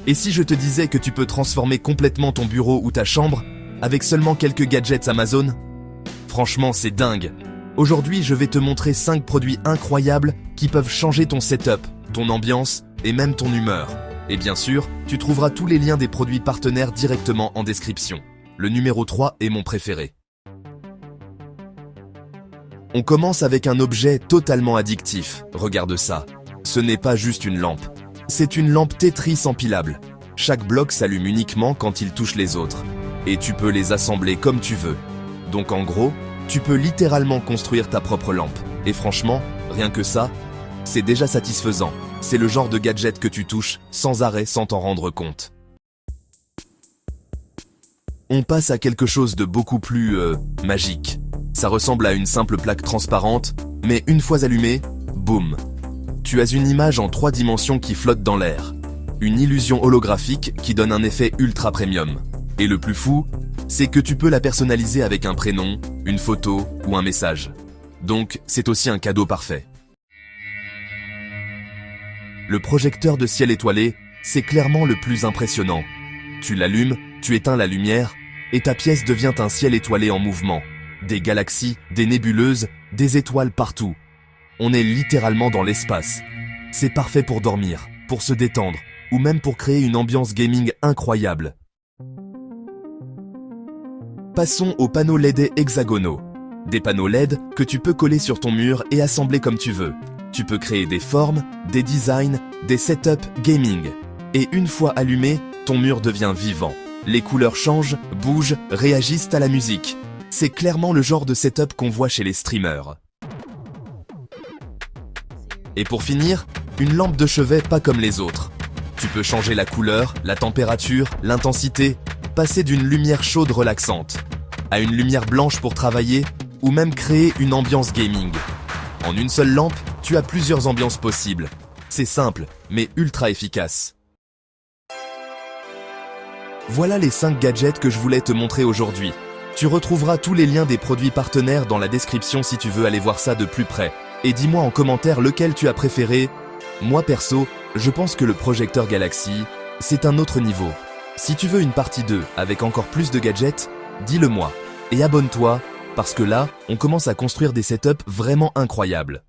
Et si je te disais que tu peux transformer complètement ton bureau ou ta chambre avec seulement quelques gadgets Amazon? Franchement, c'est dingue. Aujourd'hui, je vais te montrer 5 produits incroyables qui peuvent changer ton setup, ton ambiance et même ton humeur. Et bien sûr, tu trouveras tous les liens des produits partenaires directement en description. Le numéro 3 est mon préféré. On commence avec un objet totalement addictif. Regarde ça. Ce n'est pas juste une lampe. C'est une lampe Tetris empilable. Chaque bloc s'allume uniquement quand il touche les autres. Et tu peux les assembler comme tu veux. Donc en gros, tu peux littéralement construire ta propre lampe. Et franchement, rien que ça, c'est déjà satisfaisant. C'est le genre de gadget que tu touches sans arrêt sans t'en rendre compte. On passe à quelque chose de beaucoup plus magique. Ça ressemble à une simple plaque transparente, mais une fois allumée, boum. Tu as une image en 3 dimensions qui flotte dans l'air. Une illusion holographique qui donne un effet ultra premium. Et le plus fou, c'est que tu peux la personnaliser avec un prénom, une photo ou un message. Donc, c'est aussi un cadeau parfait. Le projecteur de ciel étoilé, c'est clairement le plus impressionnant. Tu l'allumes, tu éteins la lumière, et ta pièce devient un ciel étoilé en mouvement. Des galaxies, des nébuleuses, des étoiles partout. On est littéralement dans l'espace. C'est parfait pour dormir, pour se détendre, ou même pour créer une ambiance gaming incroyable. Passons aux panneaux LED hexagonaux. Des panneaux LED que tu peux coller sur ton mur et assembler comme tu veux. Tu peux créer des formes, des designs, des setups gaming. Et une fois allumé, ton mur devient vivant. Les couleurs changent, bougent, réagissent à la musique. C'est clairement le genre de setup qu'on voit chez les streamers. Et pour finir, une lampe de chevet pas comme les autres. Tu peux changer la couleur, la température, l'intensité, passer d'une lumière chaude relaxante à une lumière blanche pour travailler ou même créer une ambiance gaming. En une seule lampe, tu as plusieurs ambiances possibles. C'est simple, mais ultra efficace. Voilà les 5 gadgets que je voulais te montrer aujourd'hui. Tu retrouveras tous les liens des produits partenaires dans la description si tu veux aller voir ça de plus près. Et dis-moi en commentaire lequel tu as préféré. Moi perso, je pense que le projecteur Galaxy, c'est un autre niveau. Si tu veux une partie 2 avec encore plus de gadgets, dis-le moi. Et abonne-toi, parce que là, on commence à construire des setups vraiment incroyables.